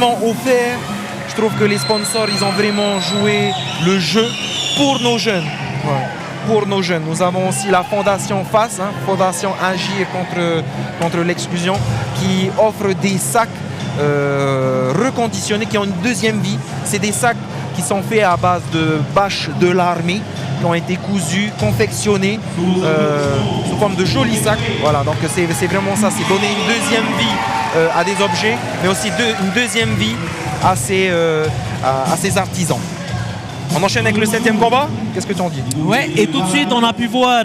complètement offert. Je trouve que les sponsors, ils ont vraiment joué le jeu pour nos jeunes. Ouais. Pour nos jeunes. Nous avons aussi la Fondation FAS, Fondation Agir contre l'exclusion, qui offre des sacs reconditionnés qui ont une deuxième vie. C'est des sacs qui sont faits à base de bâches de l'armée, qui ont été cousus, confectionnés sous forme de jolis sacs. Voilà, donc c'est vraiment ça, c'est donner une deuxième vie à des objets, mais aussi une deuxième vie à ces artisans. On enchaîne avec le 7e combat. Qu'est-ce que tu en dis? Ouais, et tout de suite, on a pu voir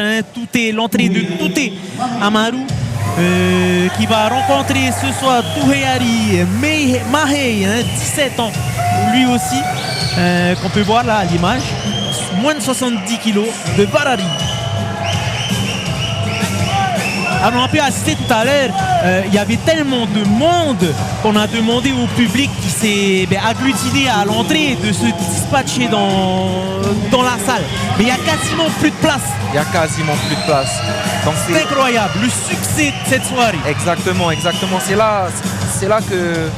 l'entrée de Touté Amaru qui va rencontrer ce soir Touhéari Mahey, 17 ans, lui aussi, qu'on peut voir là à l'image, moins de 70 kilos de Varari. Alors on a pu assister tout à l'heure, il y avait tellement de monde qu'on a demandé au public qui s'est agglutiné à l'entrée de se dispatcher dans la salle. Mais il n'y a quasiment plus de place. Il n'y a quasiment plus de place. C'est incroyable, le succès de cette soirée. Exactement. C'est là que,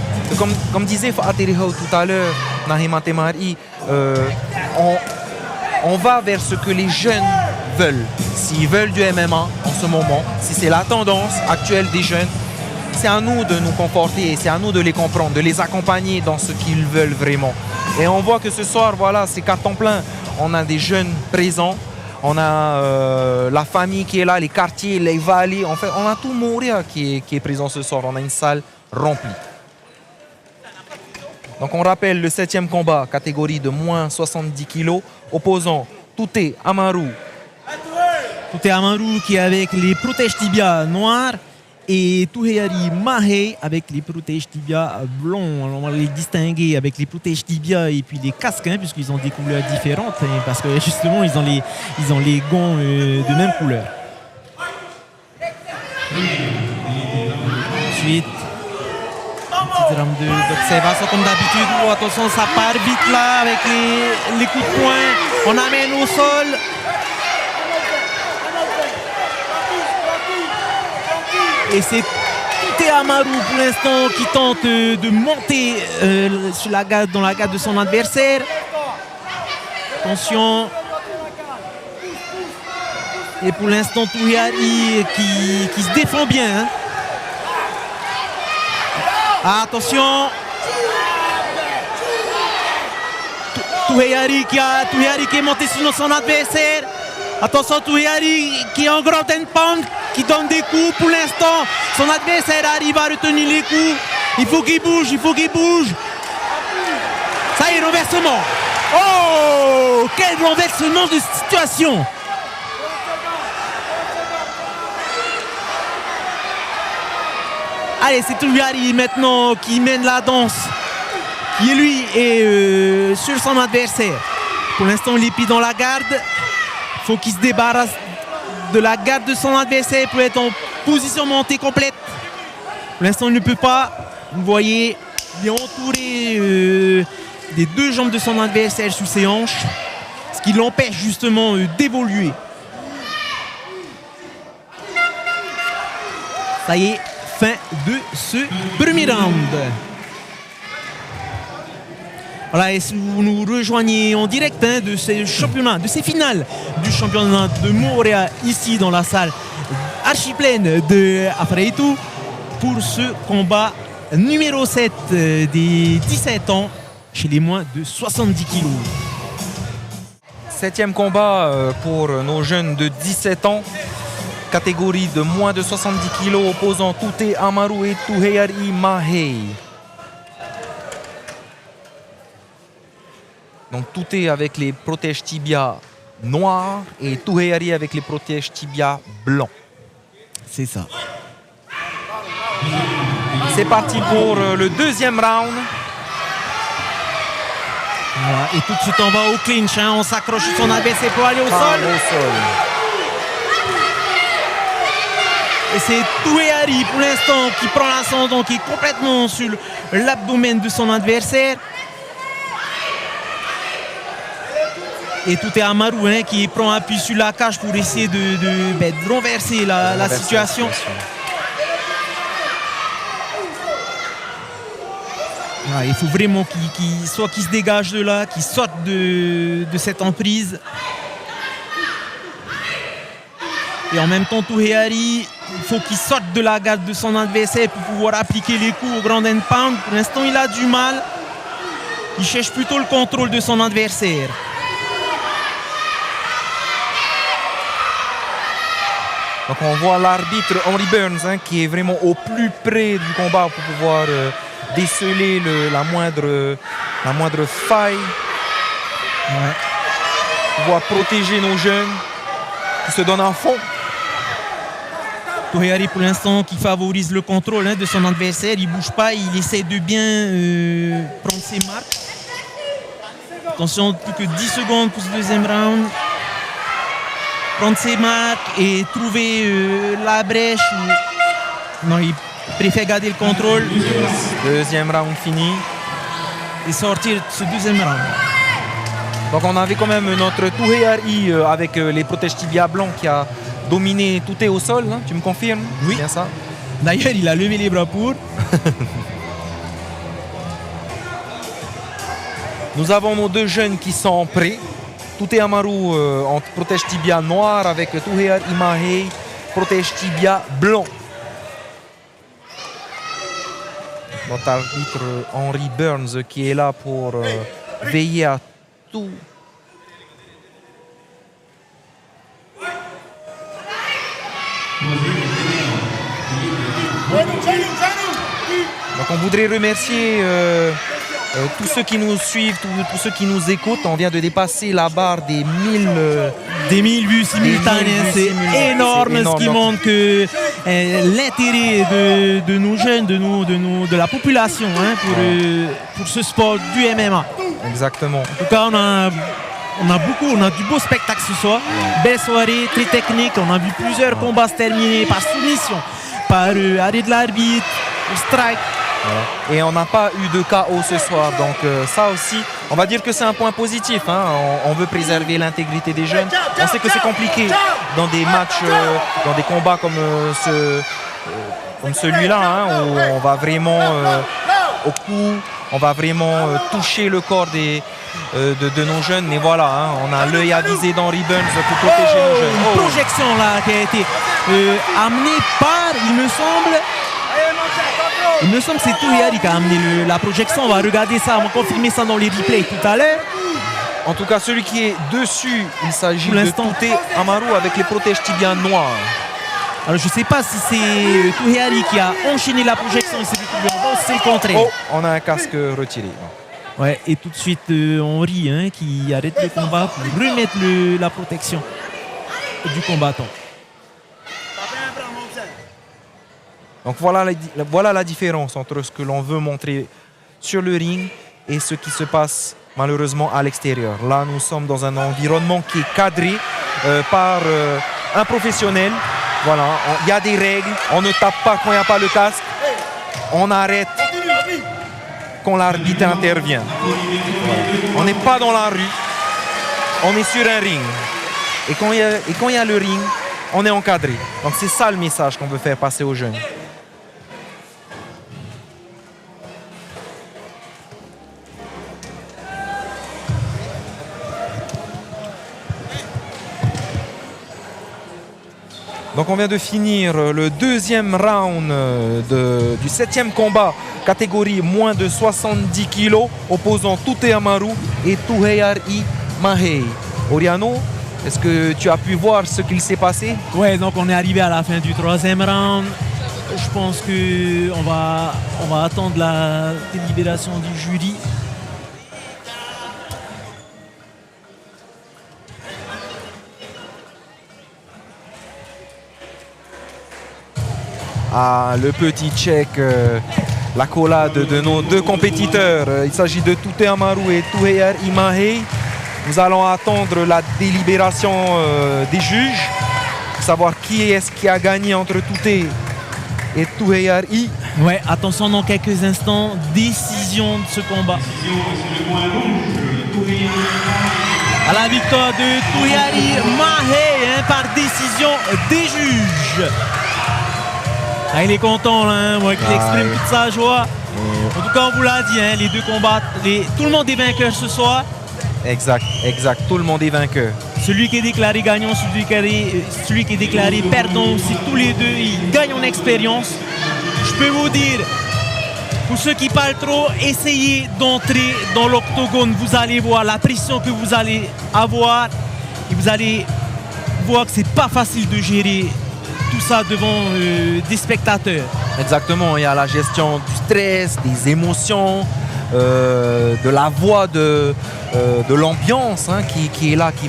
comme disait Fatiriho tout à l'heure, Nahima Temari, on va vers ce que les jeunes veulent. S'ils veulent du MMA en ce moment, si c'est la tendance actuelle des jeunes, c'est à nous de nous conforter et c'est à nous de les comprendre, de les accompagner dans ce qu'ils veulent vraiment. Et on voit que ce soir, voilà, c'est carton plein. On a des jeunes présents, on a la famille qui est là, les quartiers, les vallées. En fait, on a tout Montréal qui est présent ce soir. On a une salle remplie. Donc on rappelle le 7e combat, catégorie de moins 70 kg, opposant Touté Amaru. Touté Amaru qui est avec les protèges tibia noirs et Touhéari Mahey avec les protèges tibia blonds. Alors on va les distinguer avec les protèges tibia et puis les casques, puisqu'ils ont des couleurs différentes, parce que justement ils ont les gants de même couleur. Ensuite, petite rame d'observation comme d'habitude. Oh, attention, ça part vite là avec les coups de poing. On amène au sol. Et c'est Touté Amaru pour l'instant qui tente de monter dans la garde de son adversaire. Attention. Et pour l'instant, Touhéari qui se défend bien. Attention. Touhéari qui est monté sur son adversaire. Attention, Touhéari qui est en grand pound, qui donne des coups. Pour l'instant, son adversaire arrive à retenir les coups. Il faut qu'il bouge. Ça y est, renversement. Oh, quel renversement de situation. Allez, c'est Touhéari maintenant qui mène la danse, qui lui est sur son adversaire. Pour l'instant, il est pris dans la garde. Il faut qu'il se débarrasse de la garde de son adversaire pour être en position montée complète. Pour l'instant, il ne peut pas. Vous voyez, il est entouré des deux jambes de son adversaire sous ses hanches, ce qui l'empêche justement d'évoluer. Ça y est, fin de ce premier round. Voilà, et si vous nous rejoignez en direct de ces championnats, de ces finales du championnat de Montréal, ici dans la salle archipleine de Afreitu, pour ce combat numéro 7 des 17 ans chez les moins de 70 kilos. 7e combat pour nos jeunes de 17 ans, catégorie de moins de 70 kilos, opposant Touté Amaru et Touhéari Mahey. Donc Touté avec les protèges tibia noirs et Touhéari avec les protèges tibia blancs. C'est ça. C'est parti pour le deuxième round. Voilà, et tout de suite on va au clinch, on s'accroche sur son adversaire pour aller au sol. Et c'est Touhéari pour l'instant qui prend l'ascendant, qui est complètement sur l'abdomen de son adversaire. Et Touté Amaru qui prend appui sur la cage pour essayer de renverser la situation. Il faut vraiment qu'il se dégage de là, qu'il sorte de cette emprise. Et en même temps, Touhéari, il faut qu'il sorte de la garde de son adversaire pour pouvoir appliquer les coups au ground and pound. Pour l'instant, il a du mal. Il cherche plutôt le contrôle de son adversaire. Donc on voit l'arbitre Henry Burns qui est vraiment au plus près du combat pour pouvoir déceler la moindre faille. Ouais. Pouvoir protéger nos jeunes qui se donnent à fond. Touhéari pour l'instant qui favorise le contrôle de son adversaire. Il ne bouge pas, il essaie de bien prendre ses marques. Attention, plus que 10 secondes pour ce deuxième round. Prendre ses marques et trouver la brèche. Non, il préfère garder le contrôle. Deuxième round fini. Et sortir de ce deuxième round. Donc on avait quand même notre Touhéari avec les protèges tibia blancs qui a dominé tout est au sol, hein, tu me confirmes? Oui. Bien ça. D'ailleurs, il a levé les bras pour. Nous avons nos deux jeunes qui sont prêts. Touté Amaru en protège tibia noir avec Touhéari Mahey, protège tibia blanc. Notre arbitre Henry Burns qui est là pour veiller à tout. Donc on voudrait remercier tous ceux qui nous suivent, tous ceux qui nous écoutent. On vient de dépasser la barre des 1000 vues simultanées. C'est énorme, ce qui montre que l'intérêt de nos jeunes, de la population pour ce sport du MMA. Exactement. En tout cas, on a du beau spectacle ce soir. Belle soirée, très technique. On a vu plusieurs combats se terminer par soumission, par arrêt de l'arbitre, strike. Et on n'a pas eu de KO ce soir, donc ça aussi, on va dire que c'est un point positif. Hein. On veut préserver l'intégrité des jeunes. On sait que c'est compliqué dans des matchs, dans des combats comme celui-là, hein, où on va vraiment au coup, on va vraiment toucher le corps de nos jeunes. Mais voilà, hein, on a l'œil avisé d'Henry Burns pour protéger nos jeunes. Une projection là qui a été amenée par, il me semble que c'est Touhéari qui a amené la projection. On va regarder ça, on va confirmer ça dans les replays tout à l'heure. En tout cas, celui qui est dessus, il s'agit de Touté Amaru avec les protèges tibias noirs. Alors je ne sais pas si c'est Touhéari qui a enchaîné la projection et c'est le contraire. Oh, on a un casque retiré. Ouais, et tout de suite Henry qui arrête le combat pour remettre la protection du combattant. Donc voilà la différence entre ce que l'on veut montrer sur le ring et ce qui se passe malheureusement à l'extérieur. Là, nous sommes dans un environnement qui est cadré par un professionnel. Voilà, il y a des règles. On ne tape pas quand il n'y a pas le casque. On arrête quand l'arbitre intervient. Voilà. On n'est pas dans la rue. On est sur un ring. Et quand il y a le ring, on est encadré. Donc c'est ça le message qu'on veut faire passer aux jeunes. Donc on vient de finir le deuxième round du 7e combat, catégorie moins de 70 kg, opposant Touté Amaru et Touhéari Mahey. Oriano, est-ce que tu as pu voir ce qu'il s'est passé? Ouais, donc on est arrivé à la fin du 3e round. Je pense qu'on va attendre la délibération du jury. Ah, le petit check, la collade de nos deux compétiteurs. Il s'agit de Touté Amaru et Touhéari Mahey. Nous allons attendre la délibération des juges, pour savoir qui est-ce qui a gagné entre Touté et Touhéari. Ouais, attention, dans quelques instants, décision de ce combat. À la victoire de Touhéari Mahey par décision des juges. Ah, il est content là, moi qui exprime toute sa joie. En tout cas, on vous l'a dit, hein, les deux combats, tout le monde est vainqueur ce soir. Exact, exact. Tout le monde est vainqueur. Celui qui est déclaré gagnant, celui qui est déclaré perdant aussi, tous les deux, ils gagnent en expérience. Je peux vous dire, pour ceux qui parlent trop, essayez d'entrer dans l'octogone. Vous allez voir la pression que vous allez avoir et vous allez voir que c'est pas facile de gérer tout ça devant des spectateurs. Exactement, il y a la gestion du stress, des émotions, de la voix, de l'ambiance hein, qui est là, qui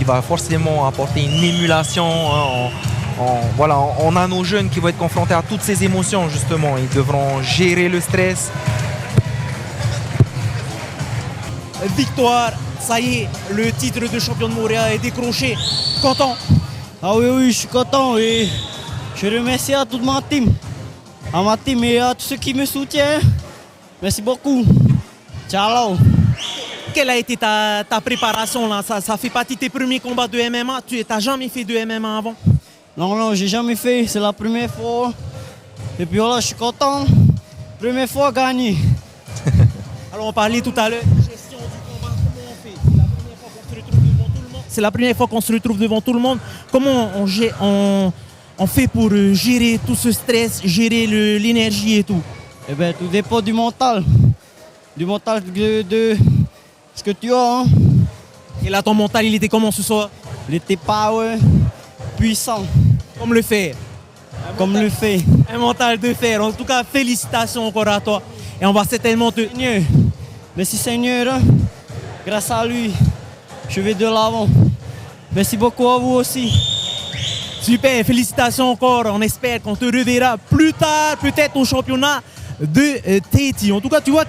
va forcément apporter une émulation. Hein, voilà, on a nos jeunes qui vont être confrontés à toutes ces émotions justement. Ils devront gérer le stress. Victoire, ça y est, le titre de champion de Montréal est décroché. Content? Ah oui, je suis content et je remercie à toute ma team. À ma team et à tous ceux qui me soutiennent. Merci beaucoup. Ciao. Quelle a été ta préparation là? Ça fait partie de tes premiers combats de MMA? Tu n'as jamais fait de MMA avant? Non, j'ai jamais fait. C'est la première fois. Et puis voilà, je suis content. Première fois gagné. Alors on parlait tout à l'heure. Gestion du combat, comment on fait? C'est la première fois qu'on se retrouve devant tout le monde. Comment on fait pour gérer tout ce stress, gérer l'énergie et tout? Eh bien, tout dépend du mental. Du mental de ce que tu as. Hein. Et là, ton mental, il était comment ce soir? Il était power, puissant. Comme le fer. Comme le fait. Un mental de fer. En tout cas, félicitations encore à toi. Et on va certainement te... Seigneur. Merci Seigneur. Grâce à lui, je vais de l'avant. Merci beaucoup à vous aussi. Super, félicitations encore. On espère qu'on te reverra plus tard, peut-être au championnat de Tahiti. En tout cas, tu vois,